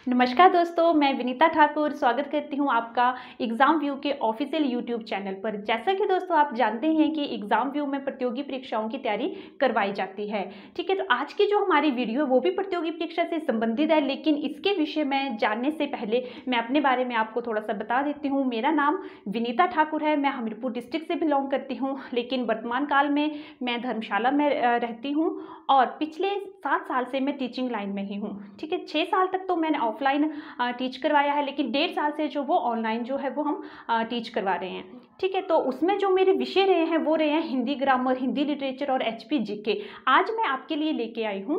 नमस्कार दोस्तों, मैं विनीता ठाकुर स्वागत करती हूं आपका एग्ज़ाम व्यू के ऑफिशियल यूट्यूब चैनल पर। जैसा कि दोस्तों आप जानते हैं कि एग्ज़ाम व्यू में प्रतियोगी परीक्षाओं की तैयारी करवाई जाती है। ठीक है, तो आज की जो हमारी वीडियो है वो भी प्रतियोगी परीक्षा से संबंधित है, लेकिन इसके विषय में जानने से पहले मैं अपने बारे में आपको थोड़ा सा बता देती हूँ। मेरा नाम विनीता ठाकुर है, मैं हमीरपुर डिस्ट्रिक्ट से बिलोंग करती हूँ, लेकिन वर्तमान काल में मैं धर्मशाला में रहती हूँ और पिछले 7 साल से मैं टीचिंग लाइन में ही हूँ। ठीक है, 6 साल तक तो मैंने ऑफलाइन टीच करवाया है, लेकिन 1.5 साल से जो वो ऑनलाइन जो है वो हम टीच करवा रहे हैं। ठीक है, तो उसमें जो मेरे विषय रहे हैं वो रहे हैं हिंदी ग्रामर, हिंदी लिटरेचर और एचपी जीके। आज मैं आपके लिए लेके आई हूँ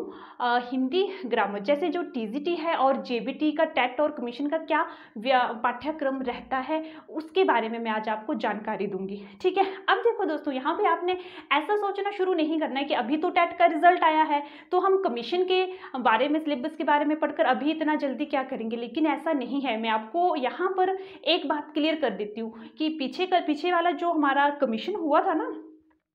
हिंदी ग्रामर, जैसे जो टीजीटी है और जेबीटी का टेट और कमीशन का क्या पाठ्यक्रम रहता है उसके बारे में मैं आज आपको जानकारी दूंगी। ठीक है, अब देखो दोस्तों, यहाँ पे आपने ऐसा सोचना शुरू नहीं करना है कि अभी तो टेट का रिजल्ट आया है तो हम कमीशन के बारे में, सिलेबस के बारे में पढ़कर अभी इतना जल्दी क्या करेंगे, लेकिन ऐसा नहीं है। मैं आपको यहाँ पर एक बात क्लियर कर देती हूँ कि पीछे वाला जो हमारा कमीशन हुआ था ना,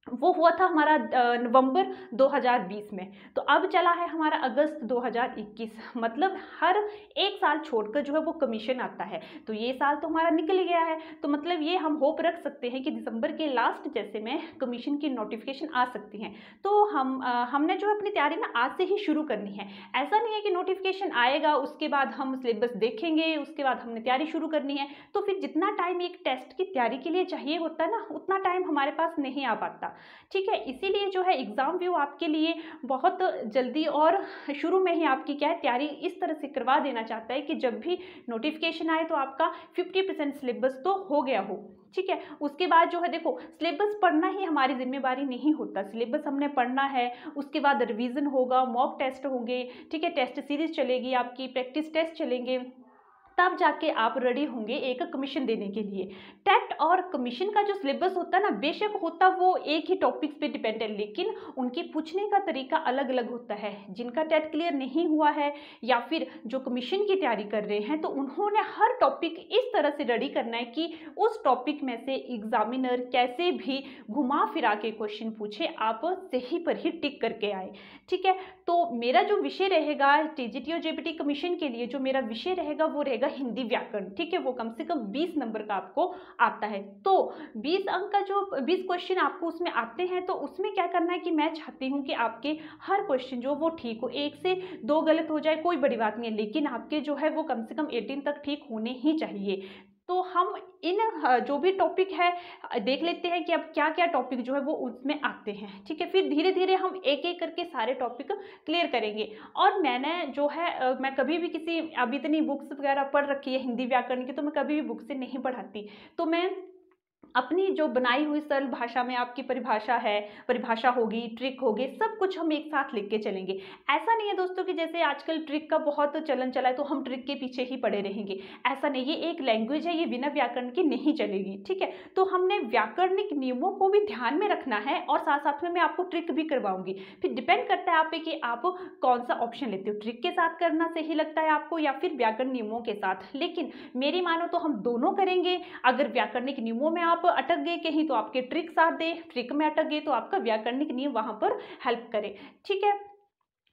वो हुआ था हमारा नवंबर 2020 में, तो अब चला है हमारा अगस्त 2021। मतलब हर एक साल छोड़कर जो है वो कमीशन आता है, तो ये साल तो हमारा निकल गया है, तो मतलब ये हम होप रख सकते हैं कि दिसंबर के लास्ट जैसे में कमीशन की नोटिफिकेशन आ सकती है। तो हमने जो अपनी तैयारी ना आज से ही शुरू करनी है। ऐसा नहीं है कि नोटिफिकेशन आएगा उसके बाद हम सिलेबस देखेंगे उसके बाद हमने तैयारी शुरू करनी है, तो फिर जितना टाइम एक टेस्ट की तैयारी के लिए चाहिए होता है ना, उतना टाइम हमारे पास नहीं आ पाता। ठीक है, इसीलिए जो है एग्ज़ाम व्यू आपके लिए बहुत जल्दी और शुरू में ही आपकी क्या है तैयारी इस तरह से करवा देना चाहता है कि जब भी नोटिफिकेशन आए तो आपका 50% सिलेबस तो हो गया हो। ठीक है, उसके बाद जो है देखो, सिलेबस पढ़ना ही हमारी जिम्मेवारी नहीं होता, सिलेबस हमने पढ़ना है, उसके बाद रिवीजन होगा, मॉक टेस्ट होंगे। ठीक है, टेस्ट सीरीज चलेगी, आपकी प्रैक्टिस टेस्ट चलेंगे, तब जाके आप रेडी होंगे एक कमीशन देने के लिए। टेट और कमीशन का जो सिलेबस होता है ना, बेशक होता वो एक ही टॉपिक्स पे डिपेंड है, लेकिन उनके पूछने का तरीका अलग अलग होता है। जिनका टेट क्लियर नहीं हुआ है या फिर जो कमीशन की तैयारी कर रहे हैं, तो उन्होंने हर टॉपिक इस तरह से रेडी करना है कि उस टॉपिक में से एग्जामिनर कैसे भी घुमा फिरा के क्वेश्चन पूछे, आप सही पर ही टिक करके आए। ठीक है, तो मेरा जो विषय रहेगा टीजीटी और जेबीटी कमीशन के लिए, जो मेरा विषय रहेगा वो रहेगा हिंदी व्याकरण। ठीक है, वो कम से कम 20 नंबर का आपको आता है, तो 20 अंक का जो 20 क्वेश्चन आपको उसमें आते हैं, तो उसमें क्या करना है कि मैं चाहती हूँ कि आपके हर क्वेश्चन जो वो ठीक हो, 1 से 2 गलत हो जाए कोई बड़ी बात नहीं है, लेकिन आपके जो है वो कम से कम 18 तक ठीक होने ही चाहिए। तो हम इन जो भी टॉपिक है देख लेते हैं कि अब क्या क्या टॉपिक जो है वो उसमें आते हैं। ठीक है, फिर धीरे धीरे हम एक एक करके सारे टॉपिक क्लियर करेंगे। और मैंने जो है मैं कभी भी किसी, अभी इतनी बुक्स वगैरह पढ़ रखी है हिंदी व्याकरण की, तो मैं कभी भी बुक से नहीं पढ़ाती, तो मैं अपनी जो बनाई हुई सरल भाषा में आपकी परिभाषा है, परिभाषा होगी, ट्रिक होगी, सब कुछ हम एक साथ लिख के चलेंगे। ऐसा नहीं है दोस्तों कि जैसे आजकल ट्रिक का बहुत चलन चला है तो हम ट्रिक के पीछे ही पड़े रहेंगे, ऐसा नहीं। ये एक लैंग्वेज है, ये बिना व्याकरण की नहीं चलेगी। ठीक है, तो हमने व्याकरणिक नियमों को भी ध्यान में रखना है और साथ साथ में मैं आपको ट्रिक भी करवाऊंगी। फिर डिपेंड करता है आप पे कि आप कौन सा ऑप्शन लेते हो, ट्रिक के साथ करना सही लगता है आपको या फिर व्याकरण नियमों के साथ। लेकिन मेरी मानो तो हम दोनों करेंगे। अगर व्याकरणिक नियमों में आप अटक गए कहीं तो आपके ट्रिक साथ दे, ट्रिक में अटक गए तो आपका व्याकरणिक नियम वहां पर हेल्प करे। ठीक है,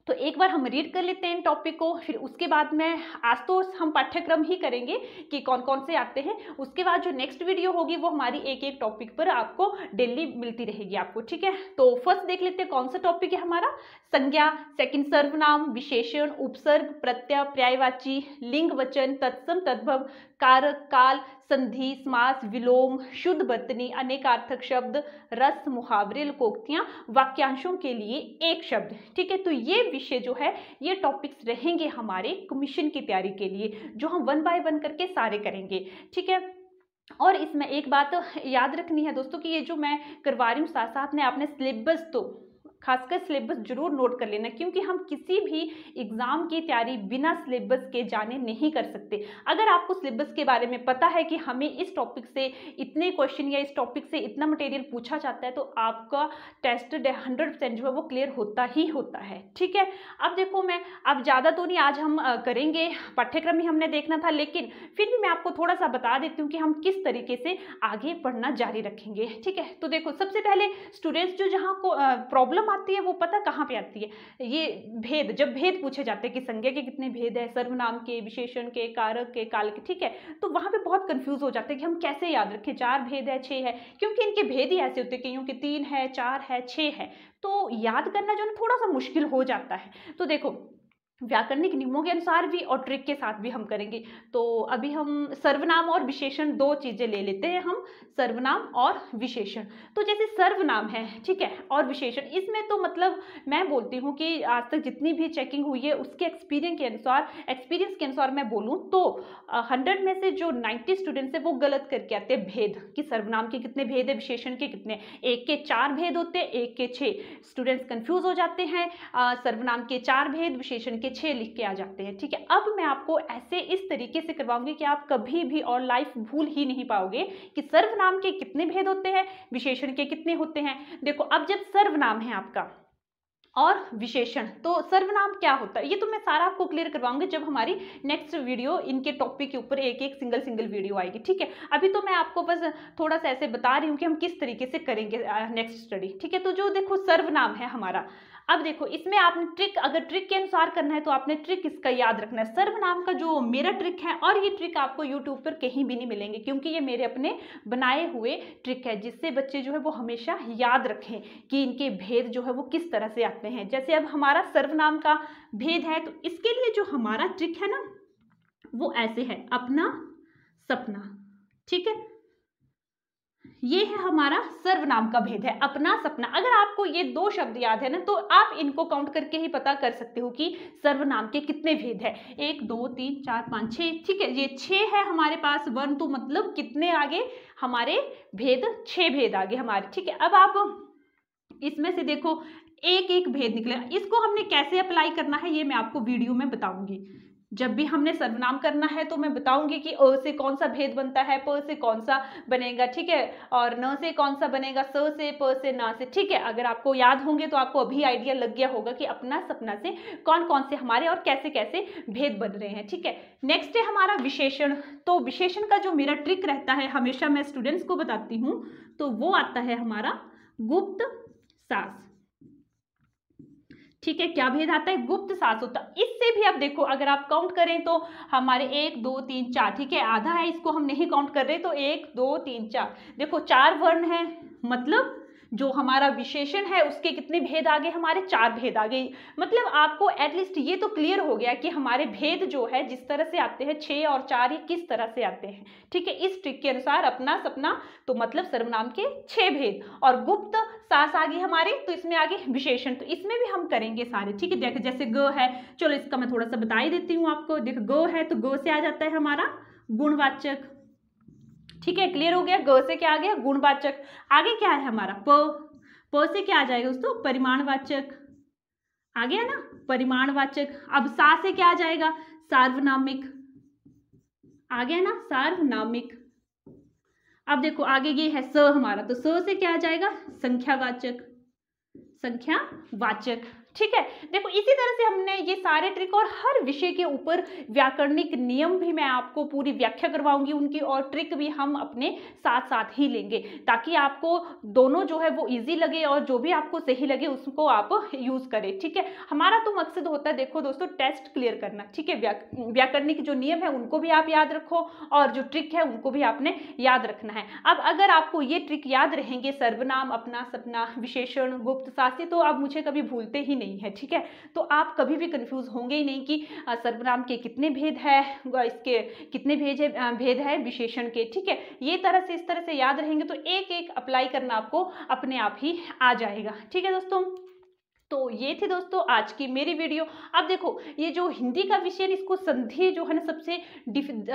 तो एक बार हम रीड कर लेते हैं इन टॉपिक को, फिर उसके बाद में आज तो हम पाठ्यक्रम ही करेंगे कि कौन कौन से आते हैं, उसके बाद जो नेक्स्ट वीडियो होगी वो हमारी एक एक टॉपिक पर आपको डेली मिलती रहेगी आपको। ठीक है, तो फर्स्ट देख लेते हैं कौन सा टॉपिक है हमारा। संज्ञा, सेकंड सर्वनाम, विशेषण, उपसर्ग, प्रत्यय, पर्यायवाची, लिंग वचन, तत्सम तद्भव, कारक, काल, संधि, समास, विलोम, शुद्ध वर्तनी, अनेकार्थक शब्द, रस, मुहावरे, लोकोक्तियां, वाक्यांशों के लिए एक शब्द। ठीक है, तो ये विषय जो है ये टॉपिक्स रहेंगे हमारे कमीशन की तैयारी के लिए, जो हम 1 बाय 1 करके सारे करेंगे। ठीक है, और इसमें एक बात याद रखनी है दोस्तों कि ये जो मैं करवा रही हूँ साथ साथ में आपने सिलेबस तो खासकर सिलेबस जरूर नोट कर लेना, क्योंकि हम किसी भी एग्जाम की तैयारी बिना सिलेबस के जाने नहीं कर सकते। अगर आपको सिलेबस के बारे में पता है कि हमें इस टॉपिक से इतने क्वेश्चन या इस टॉपिक से इतना मटेरियल पूछा जाता है, तो आपका टेस्ट 100% जो है वो क्लियर होता ही होता है। ठीक है, अब देखो मैं अब ज़्यादा तो नहीं आज हम करेंगे, पाठ्यक्रम ही हमने देखना था, लेकिन फिर भी मैं आपको थोड़ा सा बता देती हूँ कि हम किस तरीके से आगे पढ़ना जारी रखेंगे। ठीक है, तो देखो सबसे पहले स्टूडेंट्स जो जहाँ को प्रॉब्लम प्रॉब्लम आती है वो पता कहाँ पे आती है, ये भेद, जब भेद पूछे जाते हैं कि संज्ञा के कितने भेद है, सर्वनाम के, विशेषण के, कारक के, काल के, ठीक है, तो वहां पे बहुत कंफ्यूज हो जाते हैं कि हम कैसे याद रखें, 4 भेद है, 6 है, क्योंकि इनके भेद ही ऐसे होते हैं, कईयों के 3 है, 4 है, 6 है, तो याद करना जो है थोड़ा सा मुश्किल हो जाता है। तो देखो व्याकरणिक नियमों के अनुसार भी और ट्रिक के साथ भी हम करेंगे। तो अभी हम सर्वनाम और विशेषण, दो चीजें ले लेते हैं हम, सर्वनाम और विशेषण। तो जैसे सर्वनाम है, ठीक है, और विशेषण, इसमें तो मतलब मैं बोलती हूँ कि आज तक जितनी भी चेकिंग हुई है उसके एक्सपीरियंस के अनुसार मैं बोलूँ तो 100 में से जो 90 स्टूडेंट्स है वो गलत करके आते हैं भेद, कि सर्वनाम के कितने भेद है, विशेषण के कितने, एक के 4 भेद होते हैं, एक के 6, स्टूडेंट्स कंफ्यूज हो जाते हैं, सर्वनाम के 4 भेद, विशेषण के 6 लिख के आ जाते हैं, ठीक है। अब मैं आपको ऐसे इस तरीके से करवाऊंगी कि आप कभी भी और लाइफ भूल ही नहीं पाओगे कि सर्वनाम के कितने भेद होते हैं, विशेषण के कितने होते हैं। देखो अब जब सर्वनाम है आपका और विशेषण, तो सर्वनाम क्या होता है ये तो मैं सारा आपको क्लियर करवाऊंगी जब हमारी नेक्स्ट वीडियो इनके टॉपिक के ऊपर एक एक सिंगल वीडियो आएगी, ठीक है। अभी तो मैं आपको बस थोड़ा सा ऐसे बता रही हूँ कि हम किस तरीके से करेंगे नेक्स्ट स्टडी, ठीक है। तो जो देखो सर्वनाम है हमारा, अब देखो इसमें आपने ट्रिक, अगर ट्रिक के अनुसार करना है तो आपने ट्रिक इसका याद रखना है। सर्वनाम का जो मेरा ट्रिक है, और ये ट्रिक आपको यूट्यूब पर कहीं भी नहीं मिलेंगे, क्योंकि ये मेरे अपने बनाए हुए ट्रिक है, जिससे बच्चे जो है वो हमेशा याद रखें कि इनके भेद जो है वो किस तरह से आते हैं। जैसे अब हमारा सर्वनाम का भेद है, तो इसके लिए जो हमारा ट्रिक है ना वो ऐसे है, अपना सपना, ठीक है, ये है हमारा सर्वनाम का भेद है, अपना सपना। अगर आपको ये 2 शब्द याद है ना तो आप इनको काउंट करके ही पता कर सकते हो कि सर्वनाम के कितने भेद है, 1 2 3 4 5 6, ठीक है, ये 6 है हमारे पास, 1 तो मतलब कितने आगे हमारे भेद, 6 भेद आगे हमारे, ठीक है। अब आप इसमें से देखो एक एक भेद निकले, इसको हमने कैसे अप्लाई करना है ये मैं आपको वीडियो में बताऊंगी। जब भी हमने सर्वनाम करना है तो मैं बताऊंगी कि अ से कौन सा भेद बनता है, प से कौन सा बनेगा, ठीक है, और न से कौन सा बनेगा, स से, प से, ना से, ठीक है। अगर आपको याद होंगे तो आपको अभी आइडिया लग गया होगा कि अपना सपना से कौन कौन से हमारे और कैसे कैसे भेद बन रहे हैं, ठीक है। नेक्स्ट है हमारा विशेषण। तो विशेषण का जो मेरा ट्रिक रहता है, हमेशा मैं स्टूडेंट्स को बताती हूँ, तो वो आता है हमारा गुप्त सास, ठीक है। क्या भेद आता है, गुप्त सास होता है। इससे भी आप देखो अगर आप काउंट करें तो हमारे 1 2 3 4, ठीक है, आधा है, इसको हम नहीं काउंट कर रहे, तो 1 2 3 4, देखो 4 वर्ण है, मतलब जो हमारा विशेषण है उसके कितने भेद आ गए, हमारे 4 भेद आ गए। मतलब आपको एटलीस्ट ये तो क्लियर हो गया कि हमारे भेद जो है जिस तरह से आते हैं 6 और 4 ये किस तरह से आते हैं, ठीक है। इस ट्रिक के अनुसार अपना सपना तो मतलब सर्वनाम के 6 भेद, और गुप्त सास आ गई हमारे, तो इसमें आगे विशेषण, तो इसमें भी हम करेंगे सारे, ठीक है। देखो जैसे ग है, चलो इसका मैं थोड़ा सा बता ही देती हूँ आपको। देखो ग है तो ग से आ जाता है हमारा गुणवाचक, ठीक है, क्लियर हो गया। ग से क्या आ गया, गुणवाचक। आगे क्या है हमारा प से क्या आ जाएगा दोस्तों, परिमाणवाचक, आ गया ना, परिमाणवाचक। अब सा से क्या आ जाएगा, सार्वनामिक, आ गया ना, सार्वनामिक। अब देखो आगे ये है स हमारा, तो स से क्या आ जाएगा, संख्यावाचक, संख्यावाचक, ठीक है। देखो इसी तरह से हमने ये सारे ट्रिक, और हर विषय के ऊपर व्याकरणिक नियम भी मैं आपको पूरी व्याख्या करवाऊंगी उनकी, और ट्रिक भी हम अपने साथ साथ ही लेंगे, ताकि आपको दोनों जो है वो इजी लगे, और जो भी आपको सही लगे उसको आप यूज करें, ठीक है। हमारा तो मकसद होता है देखो दोस्तों टेस्ट क्लियर करना, ठीक है। व्याकरणिक जो नियम है उनको भी आप याद रखो, और जो ट्रिक है उनको भी आपने याद रखना है। अब अगर आपको ये ट्रिक याद रहेंगे, सर्वनाम, अपना सपना, विशेषण, गुप्त सासी, तो आप मुझे कभी भूलते ही नहीं है, ठीक है। तो आप कभी भी कंफ्यूज होंगे ही नहीं कि सर्वनाम के कितने भेद है, इसके कितने भेद है विशेषण के, ठीक है। ये तरह से इस तरह से याद रहेंगे तो एक एक अप्लाई करना आपको अपने आप ही आ जाएगा, ठीक है दोस्तों। तो ये थी दोस्तों आज की मेरी वीडियो। अब देखो ये जो हिंदी का विषय, इसको संधि जो है ना सबसे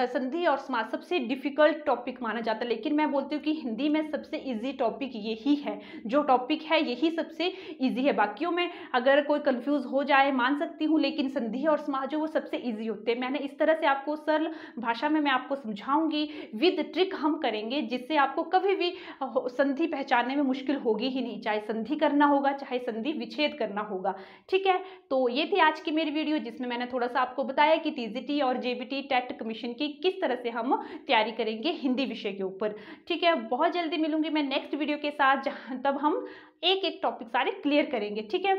संधि और समास सबसे डिफिकल्ट टॉपिक माना जाता है, लेकिन मैं बोलती हूँ कि हिंदी में सबसे इजी टॉपिक यही है, जो टॉपिक है यही सबसे इजी है। बाकियों में अगर कोई कंफ्यूज हो जाए मान सकती हूँ, लेकिन संधि और समास जो वो सबसे इजी होते हैं। मैंने इस तरह से आपको सरल भाषा में मैं आपको समझाऊंगी, विद ट्रिक हम करेंगे, जिससे आपको कभी भी संधि पहचानने में मुश्किल होगी ही नहीं, चाहे संधि करना होगा चाहे संधि विच्छेद करना होगा। ठीक है, तो ये थी आज की मेरी वीडियो जिसमें मैंने थोड़ा सा आपको बताया कि टीजीटी और जेबीटी टेट कमीशन की किस तरह से हम तैयारी करेंगे हिंदी विषय के ऊपर। ठीक है, बहुत जल्दी मिलूंगी मैं नेक्स्ट वीडियो के साथ, तब हम एक एक टॉपिक सारे क्लियर करेंगे। ठीक है,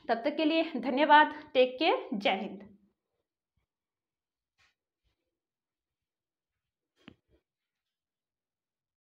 तब तक के लिए धन्यवाद, टेक केयर, जय हिंद।